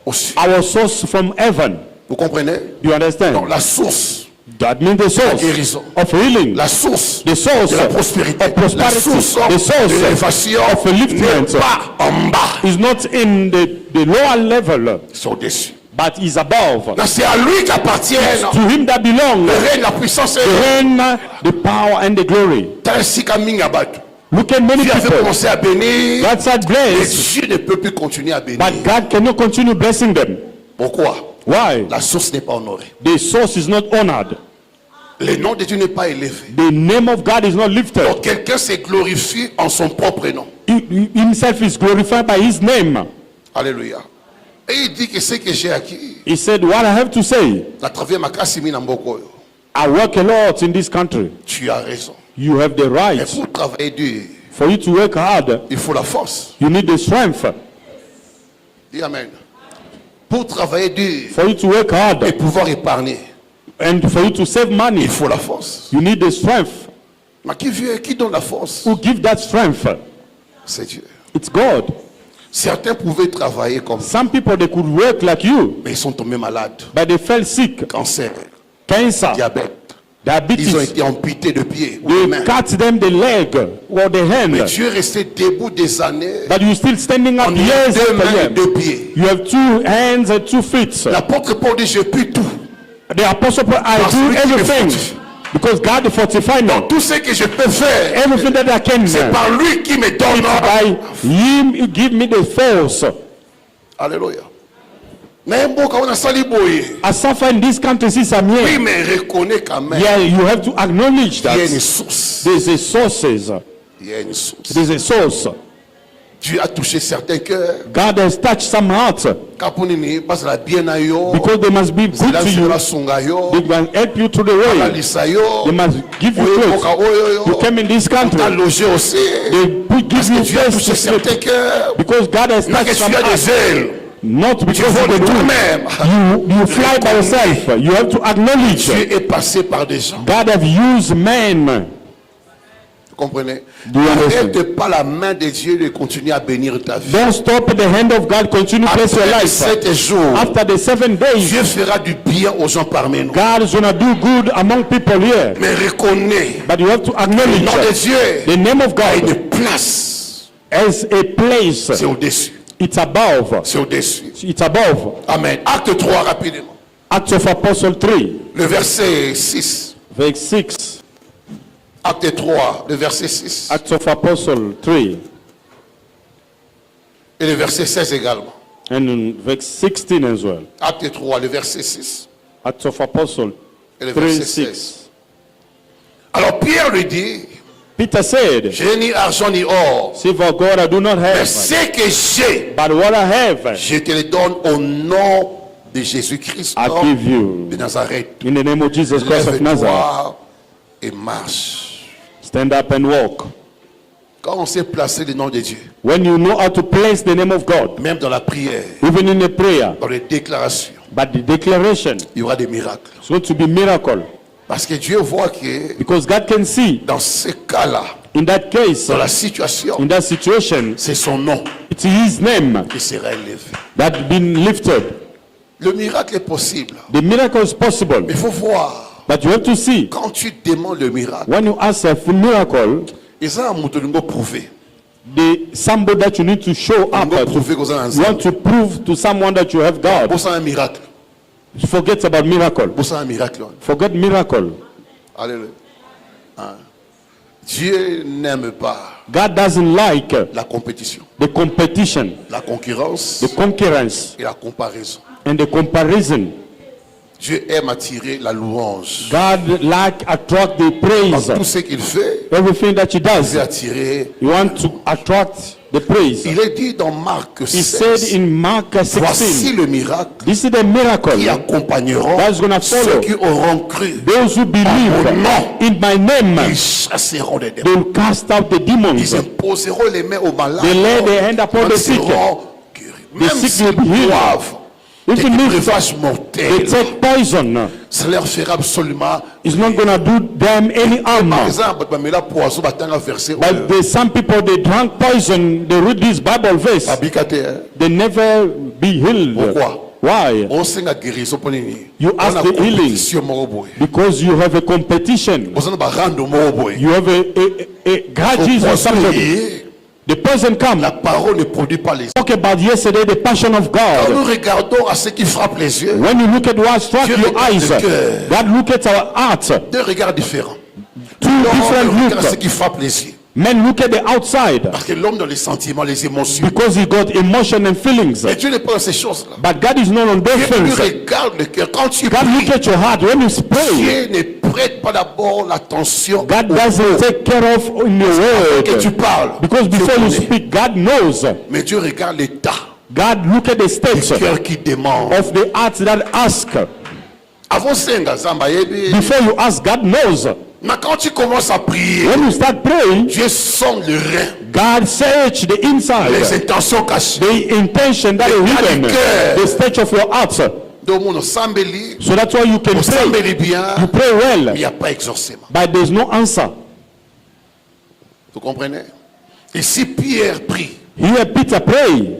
au ciel. Our source from heaven. Vous comprenez? You understand? Donc la source, That means the source guérison. of healing. la source The source de la prospérité, of prosperity. la source The source de l'élévation of liftment n'est pas en bas, is not in the lower level, c'est au-dessus. but is above. Donc, c'est à lui qu'appartiennent To him that belong le règne, la puissance et the reign, the power, and the glory. ainsi qu'à Mingabatu. Look at many Dieu avait people. commencé à bénir, God said et bless, Dieu ne peut plus continuer à bénir. but God cannot continue blessing them. Pourquoi? Why? La source n'est pas honorée. The source is not honored. Le nom de Dieu n'est pas élevé. The name of God is not lifted. Donc quelqu'un se glorifie en son propre nom. He himself is glorified by his name. Alléluia. Et il dit que ce que j'ai acquis, He said, what I have to say, à travers ma kasimi na mboko yo, I work a lot in this country. tu as raison. You have the Mais right. pour travailler dur, For you to work hard, il faut la force. you need the strength. Dis Amen. Pour travailler dur For you to work et hard pouvoir épargner, and for you to save money, il faut la force. you need the strength. Mais qui donne la force? Who give that strength? C'est Dieu. It's God. Certains pouvaient travailler comme ça, Some people, they could work like you, mais ils sont tombés malades. but they fell sick. Cancer, Cancer, diabète. Ils ont diabetes. été amputés de pieds ou de They mains. cut them the leg or the Mais hand. Dieu est resté debout des années. But you still standing up En years ayant 2 after mains et years. 2 pieds. You have 2 hands and 2 feet. L'apôtre Paul dit, je puis tout. The apostle Paul, I Parce do que Dieu me everything fortifie. because God fortified me. Tout ce que je peux faire, Everything that I can c'est do. par lui qui me donne. By him, you give me the force. Alléluia. Mais mboka on a sali boye. I suffer in this country since I'm Oui, here. mais reconnais quand même. Yeah, you have to acknowledge Il y a une that source. there's a sources. Il y a une source. There's a source. Dieu a touché certains cœurs. God has touched some hearts Kapunini, parce que la bien à yo. because they must be good La to you. la sunga yo. They must help you through the La way. lisa yo. They must give you Oui, clothes. mboka oyo yo. You came in this T'as country. logé aussi. They give Parce que you Dieu a place touché to sleep certains cœurs. because God has Mais que touched some tu as hearts. des ailes. Not Tu because voles of the toi-même. you fly by yourself. You have to acknowledge Dieu est passé par des gens. God have used men. Vous comprenez? Do you understand? N'arrête pas la main de Dieu de continuer à bénir ta vie. Don't stop the hand of God. Continue to bless your Après life. 7 jours, After the 7 days, Dieu fera du bien aux gens parmi nous. God is gonna do good among people here. Mais reconnais, But you have to le nom de acknowledge Dieu the name of a une God place. as a place. C'est au-dessus. It's above. C'est au-dessus. It's above. Amen. Acte 3 rapidement. Acts of Apostle 3, Le verset 6. verse 6. Acte 3, le verset 6. Acts of Apostle 3 Et le verset 16 également. and in verse 16 as well. Acte 3, le verset 6. Acts of Apostle Et le 3, verset 6. 16. Alors Pierre lui dit, Peter said, je n'ai ni argent ni or, silver or gold I do not mais have, ce que j'ai, but what I have je te le donne au nom de Jésus-Christ I give you. de Nazareth. In the name of Jesus Christ of Nazareth, Lève-toi et marche. stand up and walk. Quand on sait placer le nom de Dieu, When you know how to place the name of God, même dans la prière, even in the prayer, dans les déclarations, but the declaration il y aura des miracles. is going to be miracle. Parce que Dieu voit que Because God can see dans ce cas-là, in that case, dans la situation, in that situation, c'est son nom it's His name qui sera élevé. that been lifted. Le miracle est possible. The miracle is possible, Mais il faut voir, but you have to see. quand tu demandes le miracle, When you ask for miracle, Et ça, on doit prouver. Somebody that you need to show On up. doit You prouver qu'on a un want to prove to someone that you have God. Pour ça, un miracle. Forget about miracle. Pour ça, un miracle. Forget miracle. Alléluia. Hein. Dieu n'aime pas God doesn't like la compétition, the competition, la concurrence the concurrence, et la comparaison. and the comparison. Dieu aime attirer la louange. God like attract the praise. Dans tout ce qu'il fait, Everything that he il does, veut attirer. you want to attract the praise. Il est dit dans Marc He said 16, in Mark voici 16, le miracle this is the miracle qui accompagneront that's gonna ceux follow qui auront cru. those who believe in my name. Ils chasseront des démons. They will cast out the demons. Ils imposeront les mains aux malades. They lay their hand upon the Ils sick. seront guéris. Même sick s'ils will be healed. boivent des Even if breuvages they mortels, take poison, ça leur fera absolument. it's not gonna do them any harm. Par exemple, mais là, poisson, batanga verset. But there's some people, they drank poison, they read this Bible verse, Abikate, hein. they never be healed. Pourquoi? Why? On sait la guérison pour nini. You ask On a the healing. compétition moko boy. Because you have a competition. On a rando moko boy. You have a grudges or somebody. The person come. La parole ne produit pas les. Talk about yesterday the passion of Quand nous God. regardons à ce qui frappe les yeux, When you look at what struck Dieu your regarde eyes, le cœur. God look at our heart. deux regards différents. Two L'homme different regarde ce look. qui frappe les yeux. Men look at the outside Parce que l'homme dans les sentiments, les émotions. because he got emotion and feelings. Et Dieu n'est pas dans ces choses-là. But God is not on those Dieu things. regarde le cœur. Quand tu God look pries, at your heart when you pray. Dieu ne prête pas d'abord l'attention God au doesn't mot take care of in your que tu word. parles. Because Dieu before you connaît. speak, God knows. Mais Dieu regarde l'état God look at the du state cœur qui demande. of the heart that ask. Avant Senga Zamba Yebi, Before you ask, God knows. mais quand tu commences à prier, When you start praying, Dieu sonde le rein, God search the les inside, intentions cachées. the intention that is hidden, the state of your heart. Donc, on s'embellit, So that's why you can on pray. s'embellit bien, You pray mais il well, n'y a pas exorcisme. but there's no answer. Vous comprenez? Et si Pierre prie, Here Peter pray.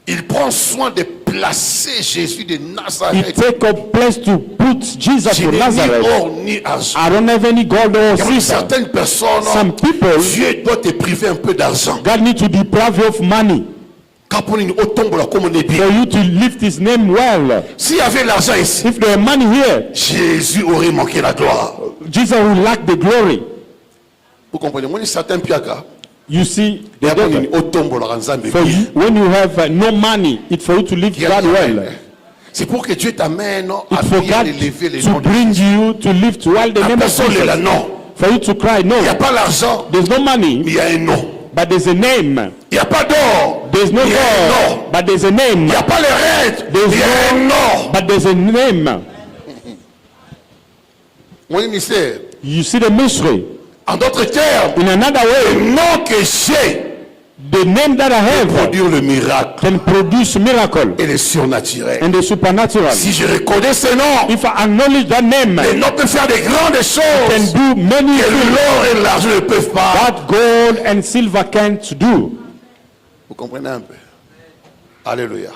il prend soin de placer Jésus de He Nazareth. take up place to put Jesus Je to n'ai ni Nazareth. or ni argent. I don't have any gold or Il y a silver. certaines personnes, Some people, Dieu doit te priver un peu d'argent. God need to deprive you of money Quand on est au tombeau là, comme on est bien. for you to lift his name well. S'il y avait l'argent ici, If there were money here, Jésus aurait manqué la gloire. Jesus will lack the glory. Vous comprenez? Moi, certains piaka. You see, Il y the a pas devil. une au tombeau là, en Zambie. For you, when you have no money, it's for you to live God well. C'est pour que Dieu t'amène à It's for bien God élever les to noms de bring you to lift well the La name of personne est là, Jesus. non. For you to cry, Il n'y a no, pas l'argent, there's no money, mais il y a un nom. but there's a name. Il n'y a pas d'or, There's no il y a un nom. God, but there's a name. Il n'y a pas les rêves, There's il y a un nom. But there's a name. Mon ministère, You see the mystery. en d'autres termes, In another le way, nom que j'ai the name that I have produire le miracle can produce miracle et le surnaturel. and the supernatural. Si je reconnais ce nom, If I acknowledge that name, le nom peut faire de grandes can choses do many que things l'or et l'argent ne peuvent pas. that gold and silver can't do. Vous comprenez un peu? Alléluia.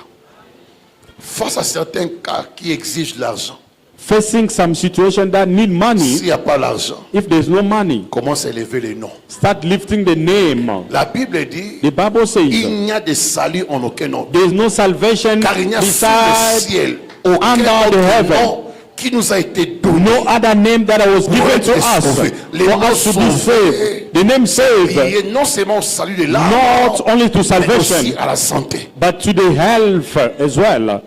Face à certains cas qui exigent l'argent, Facing some situation that need money, s'il n'y a pas l'argent, if there's no money, commence à élever les noms. start lifting the name. La Bible dit, The Bible says il n'y a de salut en aucun autre. there is no salvation Car il n'y a sous le beside ciel aucun under the autre heaven. nom qui nous a été donné. no other name that was given to être us sauvé. Les for noms us to be sauvés. saved. The name saved, Et non seulement au salut de l'âme, not only to mais aussi salvation, à la santé. but to the health as well.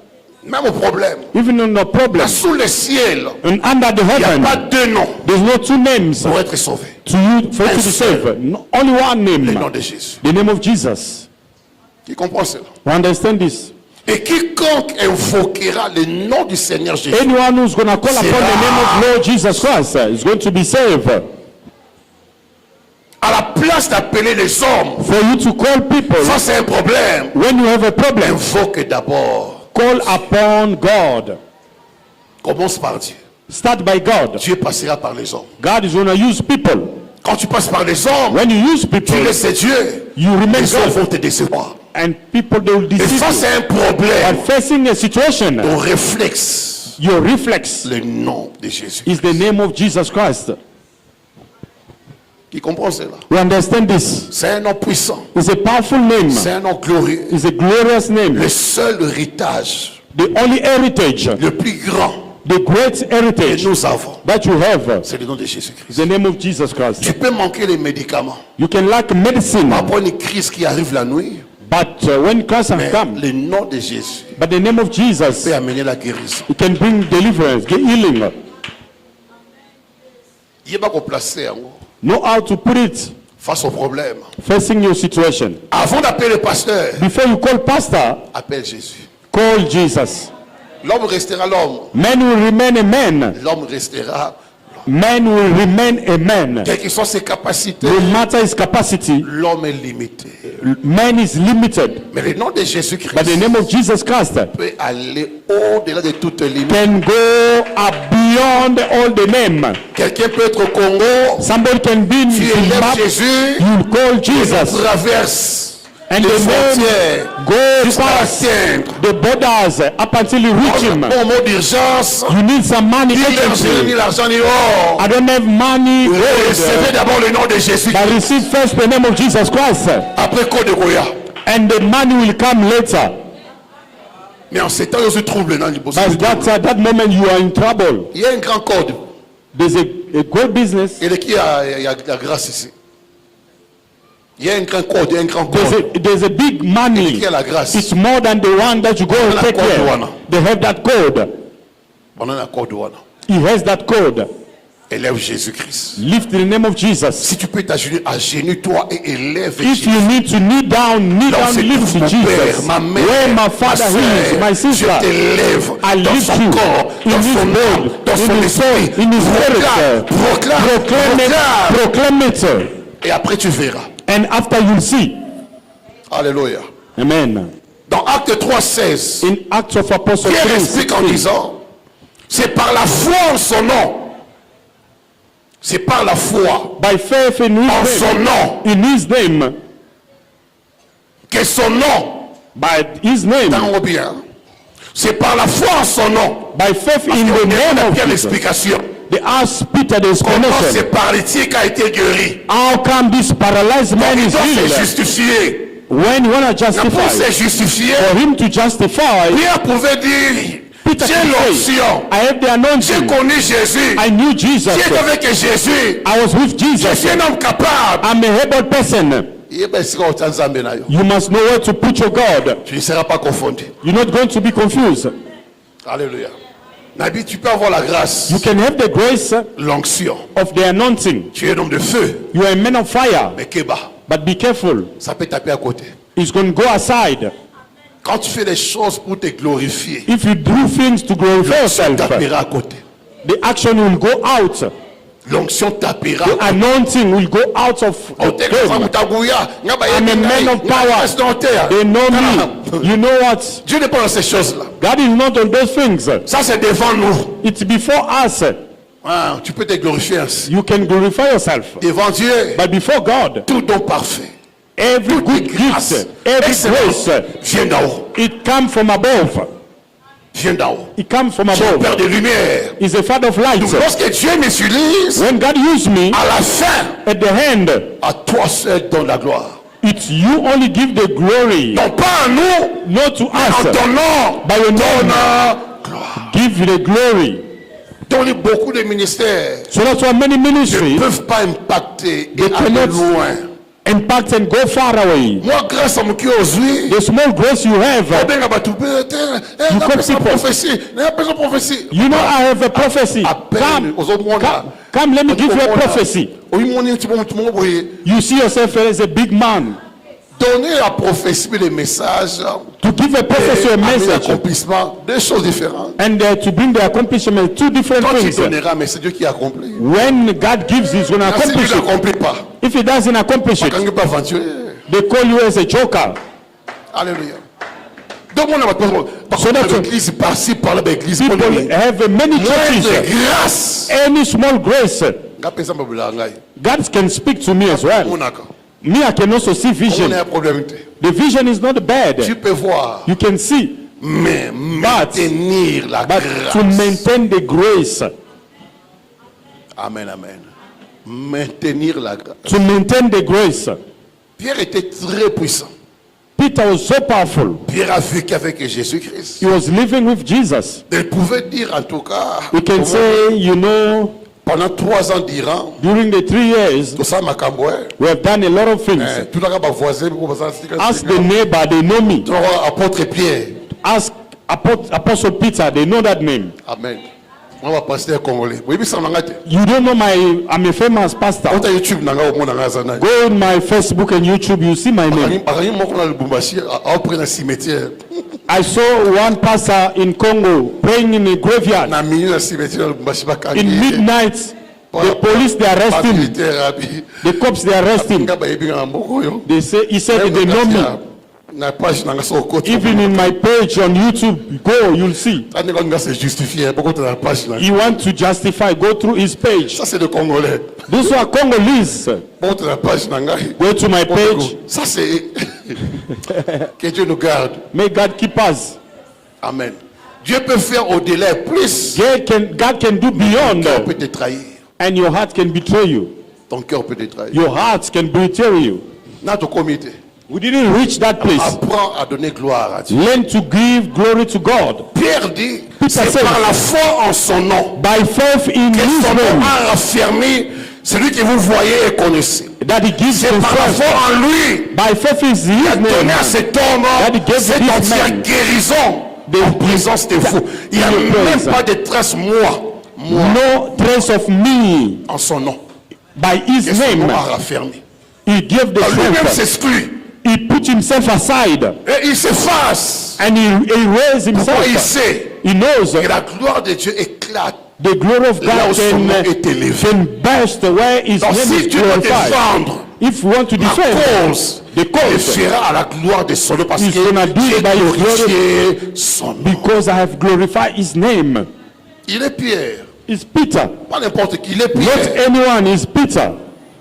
Même au problème. Even in the problem, Sous le ciel, and under the il n'y a heaven, pas deux noms there's no two names pour être sauvé. to you for you to be saved. No, only one Le name, nom de Jésus. the name of Jesus. Qui comprend cela? You understand this? Et quiconque invoquera le nom du Seigneur Jésus Anyone who's going to call upon the name of Lord Jesus Christ is going to be saved. à la place d'appeler les hommes For you to call people, face à un problème, when you have a problem, invoque d'abord. call upon God. Commence par Dieu. Start by God. Dieu passera par les hommes. God is going to use people. Quand tu passes par les hommes, When you use people, tu laisses Dieu. you remain Les hommes God. vont te décevoir. And people, they will Et deceive face you. à un problème, But facing a situation, ton réflexe, your reflex le nom de Jésus. is the name of Jesus Christ. Qui comprend cela? We understand this. C'est un nom puissant. It's a powerful name. C'est un nom glorieux. It's a glorious name. Le seul héritage, The only heritage, le plus grand the great que heritage nous avons, that you have, c'est le nom de Jésus-Christ. the name of Jesus Christ. Tu peux manquer les médicaments. You can lack medicine, Par rapport à une crise qui arrive la nuit, but when cancer mais comes, le nom de Jésus but the name of Jesus, peut amener la guérison. it can bring deliverance, get healing. Il va placer en haut Know how to put it face au problème. facing your situation. Avant d'appeler le pasteur, Before you call pastor, appelle Jésus. call Jesus. L'homme restera l'homme. Man will remain a man. L'homme restera. Man will remain a man. Quelles que soient ses capacités, No matter his capacity, l'homme est limité. man is limited. Mais le nom de Jésus-Christ But the name of Jesus Christ peut aller au-delà de toutes limites. can go beyond all the name. Quelqu'un peut être au Congo, Somebody can be in tu élèves Zimbabwe, Jésus, you call Jesus, traverse and les the name frontières go jusqu'à past atteindre. the borders up until you reach him. Au mot d'urgence, You need some money ni l'argent, ni urgently. l'argent, ni or. I don't have money. Recevez d'abord le nom de Jésus. But receive first the name of Jesus Christ, Après Côte de Goya. and the money will come later. Mais en ces temps, il y a ce trouble dans le But that moment you are in trouble. Il y a un grand code. There's a great business. Et qui a la grâce ici. Il y a un grand code, il y a un grand code. There's a big money. Qui a la grâce. It's more than the one that you go and la take code care. douane. They have that code. On a un code douane. He has that code. Élève Jésus-Christ. Lift in the name of Jesus. Si tu peux t'agenouiller, agenouille-toi et élève If Jésus. you need to kneel down, Là où se lift trouve mon Jesus. père, ma mère, Where my ma father sœur, is, my je sister, t'élève I dans lift son you corps, in dans his son âme, body, dans son in his soul, esprit. in his spirit. Proclaim it, proclaim it, Et après tu verras. and after you'll see. Alléluia. Amen. Dans Acte 3:16, In Acts of Apostles Pierre 3, explique en 16, disant, c'est par la foi en son nom. C'est par la foi by faith in en his son name, nom in his name, que son nom, by his name, entendons bien, c'est par la foi en son nom. by faith Parce in qu'on the name a of bien Jesus. l'explication. They asked Peter the Comment ce explanation. paralytique a été guéri? How come this paralyzed man Il is doit se healed? justifier. When you want to Pour se justify, justifier, for him to justify, Pierre pouvait dire, Peter j'ai can say, l'onction, I have the j'ai anointing. connu Jésus, I knew Jesus. j'étais avec Jésus, I was with je Jesus. suis un homme capable. I'm a able person. You must know where to put your God. Tu ne seras pas confondu. You're not going to be confused. Alléluia. Nabi, tu peux avoir la grâce, You can have the grace l'onction. of the anointing. Tu es un homme de feu, You are a man of fire, mais Kéba, but be careful. ça peut taper à côté. It's going to go aside. Quand tu fais des choses pour te glorifier, If you do things to glorify ça yourself, tapera à côté. the action will go out. L'onction tapera. The anointing will go out of I'm them. I'm a man of power. They know me. You know what? Dieu n'est pas dans ces choses-là. God is not on those things. Ça, c'est devant nous. It's before us. Ah, tu peux te glorifier ainsi. You can glorify yourself. Devant Dieu, But before God, tout don parfait, every toute good grâce, gift, every excellence, grace, vient d'en haut. it comes from above. Vient d'en haut. It comes from Tu es le Père above. de lumière. He's a father of light. Donc, lorsque Dieu m'utilise, When God used me, à la fin, at the hand, à toi seul donne la gloire. it's you only give the glory, Non pas à nous, not to mais en us. ton nom. By your Donne name, gloire. give the glory. Donne beaucoup de ministères So that's why many ne ministries peuvent pas impacter et They aller cannot- loin. impact and go far away. Moi, grâce à mon qui aujourd'hui, The small grace you have, you prophétie. you know I have a prophecy. Come, let me give you a prophecy. You see yourself as a big man. Donner la prophétie les messages To give a prophecy, a message, l'accomplissement, deux choses différentes. and to bring the accomplishment, two different Quand tu things. donneras, mais c'est Dieu qui accomplit. When God gives, He's going to Si accomplish Dieu it. n'accomplit pas, If He doesn't accomplish quand it, il n'est pas aventuré. they call you as a joker. Alléluia. Donc on a par So contre that's l'église par-ci, par là, l'église. People have many Moins churches. de grâce. Any small grace, Ngapesa mbabula ngai. God can speak to me as well. Monaka. Me, I can also see On vision. a un problème. The vision is not bad. Tu peux voir, You can see, mais maintenir la but to grâce. maintain the grace, Amen, amen. maintenir la grâce. To maintain the grace. Pierre était très puissant. Peter was so powerful. Pierre a vécu avec Jésus-Christ. He was living with Jesus. Il pouvait dire en tout cas, We can say, you know, pendant 3 ans d'Iran, during the 3 years, tout ça m'a camoué. we have done a lot of things. Tout le monde voisin, Ask the neighbor, they know me. Apôtre Pierre. Ask Apostle Peter, they know that name. Amen. On va pasteur congolais. You don't know I'm a famous pastor. Go on my Facebook and YouTube, you see my name. I saw one pastor in Congo praying in a graveyard. In midnight, the police, they arrest him. The cops, they arrest him. They say, he said they know me. Even in my page on YouTube, go, you'll see. He wants to justify, go through his page. Those are Congolese. Go to my page. Que Dieu nous garde. May God keep us. Amen. Dieu peut faire au-delà plus. God can do beyond. Ton cœur peut te trahir. And your heart can betray you. Ton cœur peut te trahir. Your heart can betray you. Notre comité. We didn't reach that place. Apprends à donner gloire à Dieu. Learn to give glory to God. Pierre dit, c'est par la foi en son nom. By faith in His son nom name. a raffermi celui que vous voyez et connaissez. That He gives c'est par la foi en lui. By faith is His name. Donné à cet homme cette entière guérison en présence de vous. Il n'y a même pas de trace moi. No trace of me. En son nom. By His name. Son nom a raffermi. He gave the lui-même s'exclut. He put himself aside. Et il s'efface. And he raised himself. Pourquoi il sait? He knows. Que la gloire de Dieu éclate. The glory of God can burst where His name is glorified. If you want to defend the cause, à la gloire de son nom parce He's gonna do it by His glory because I have glorified His name. Il est Pierre. It's Peter. Pas n'importe qui. Il est Pierre. Not anyone is Peter.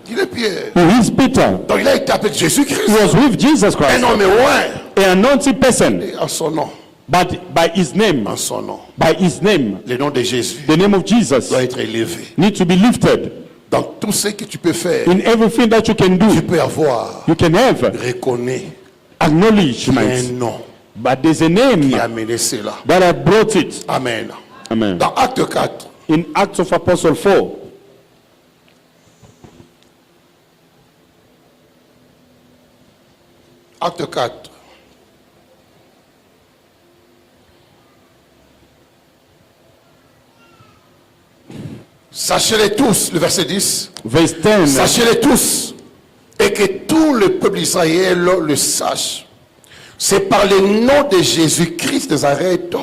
Il est Pierre. Who is Peter? Donc il a été avec Jésus-Christ. He was with Jesus Christ. Un homme ouais. An anointed person. Et en son nom. But by His name. En son nom. By His name. Le nom de Jésus. The name of Jesus doit être élevé. Need to be lifted. Dans tout ce que tu peux faire. In everything that you can do. Tu peux avoir. You can have. Reconnais. Acknowledgement. Un nom. But there's a name. Qui a amené cela. That I brought it. Amen. Amen. Dans Acte 4. In Acts of Apostles 4. Acte 4. Sachez-les tous, le verset 10. Verse 10. Sachez-les tous, et que tout le peuple d'Israël le sache. C'est par le nom de Jésus-Christ de Nazareth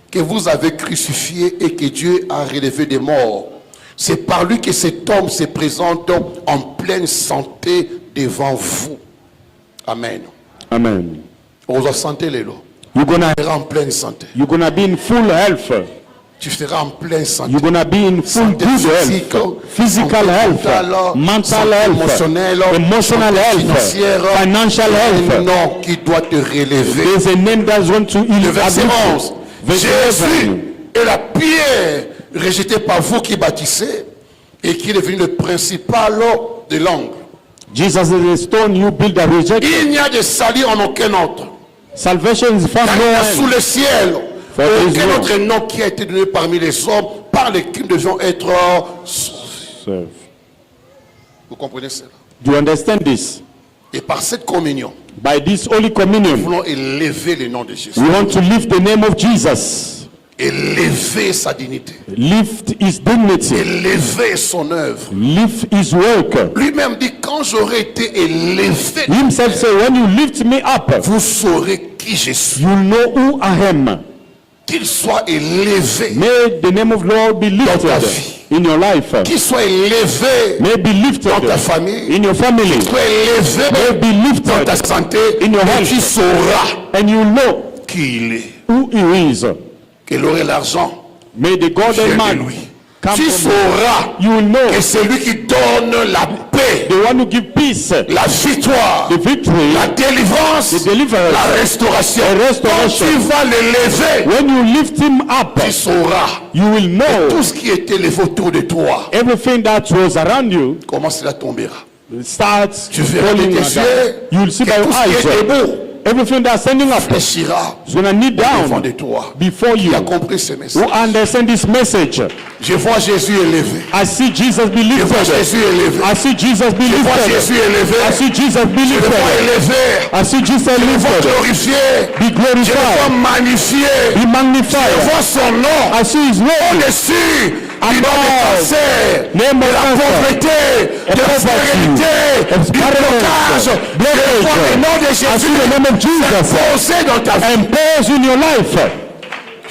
que vous avez crucifié et que Dieu a relevé des morts. C'est par lui que cet homme se présente en pleine santé devant vous. Amen. Amen. Vous santé les lots. You're gonna seras en pleine santé. You're gonna be in full health. Tu seras en pleine santé. You're gonna be in full good health. Physical health, mental health, emotional health, financial health. Un nom qui doit te relever. There's a name that's going to Le verset 11. Jésus est la pierre rejetée par vous qui bâtissez et qui est devenu le principal de l'angle. Jesus is the stone you build a reject. Il n'y a de salut en aucun autre. Salvation is found sous le ciel. Aucun autre nom qui a été donné parmi les hommes par lesquels nous devons être served. Vous comprenez cela? Do you understand this? Et par cette communion, by this holy communion, nous voulons élever le nom de Jésus. We want to lift the name of Jesus. Élever sa dignité. Lift his dignity. Élever son œuvre. Lift his work. Lui-même dit, quand j'aurai été élevé, himself say, when you lift me up, vous saurez qui je suis. You know who I am. Qu'il soit élevé. May the name of the Lord be lifted dans ta vie. In your life. Qu'il soit élevé. May be lifted dans ta famille. In your family. Qu'il soit élevé. May be lifted dans ta santé. In your health. Et tu sauras. And you know qui il est. Who he is. Qu'il aurait l'argent. May the golden man. Tu sauras you will know que c'est lui qui donne la paix paix, the one who gives peace, la victoire, the victory, la délivrance, the deliverance, la restauration. the restoration. Quand tu vas l'élever, when you lift him up, tu sauras you will know tout ce qui était élevé autour de toi. everything that was around you Comment cela tombera? starts Tu verras falling de tes like that. yeux You will see que by your tout ce qui est eyes debout everything that's standing up fléchira is going to kneel devant down de toi. before you. Tu as compris ce Who message? understand this message? Je vois Jésus élevé. I see Jesus be Je vois lifted. Jésus élevé. I see Jesus be Je vois lifted. Jésus élevé. I see Jesus be Je le vois lifted. élevé. I see Jesus Je le vois lifted. glorifié. Be Je le vois glorified. magnifié. Be Je magnified. vois son nom I see his name. au-dessus du nom Above. de cancer, Name de of la cancer. pauvreté, de la Poverty. stérilité, Of du blocage. Je vois le nom de I see Jésus the name of Jesus posé dans ta vie. imposed in your life.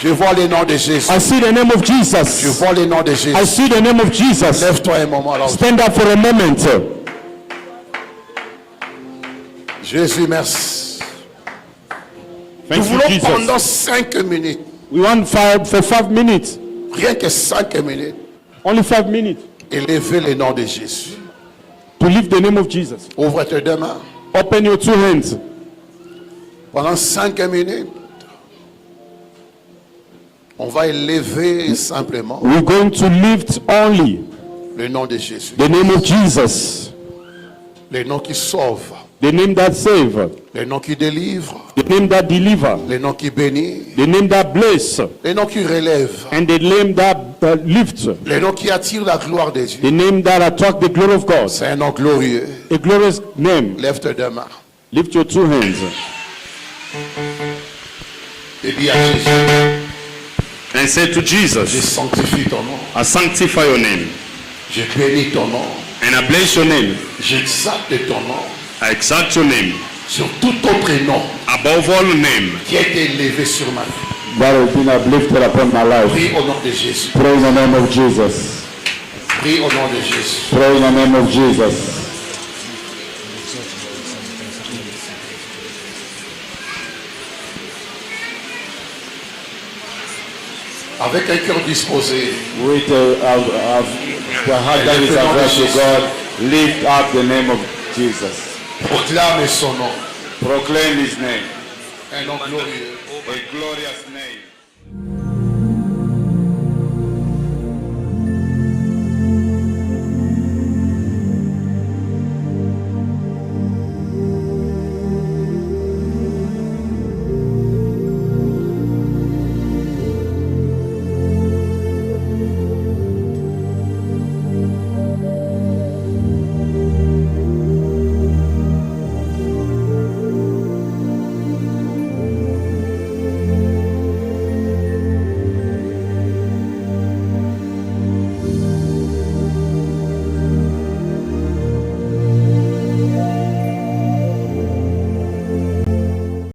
Je vois le nom de Jésus. I see the name of Je Jesus. vois le nom de Jésus. I see the name of Jesus. Lève-toi un moment alors. Stand up for a moment. Jésus, merci. Nous Thank you, voulons Jesus. pendant 5 minutes, We want for 5 minutes. rien que 5 minutes, Only 5 minutes. élever le nom de Jésus. To lift the name of Jesus. Ouvre tes deux mains. Open your two hands. Pendant 5 minutes, on va élever simplement We're going to lift only le nom de Jésus. the name of Jesus. Le nom qui sauve, The name that saves. le nom qui délivre, The name that delivers. le nom qui bénit, The name that blesses. le nom qui relève, And the name that lifts. le nom qui attire la gloire de Dieu. The name that attracts the glory of God. C'est un nom glorieux. A glorious name. Lève tes deux mains Lift your two hands. et dis à Jésus, And say to je Jesus, sanctifie ton nom, I sanctify your name je bénis ton nom, and I bless your name. j'exalte ton nom I exalt your name sur tout autre nom above all name. qui a été élevé sur ma vie. That has been uplifted upon my life. Prie au nom de Jésus. Pray in the name of Jesus. Prie au nom de Jésus. Pray in the name of Jesus. Avec un cœur disposé, With the heart that is addressed to God, lift up the name of Jesus. proclame son nom. Proclaim his name. Un nom glorieux. A glorious name.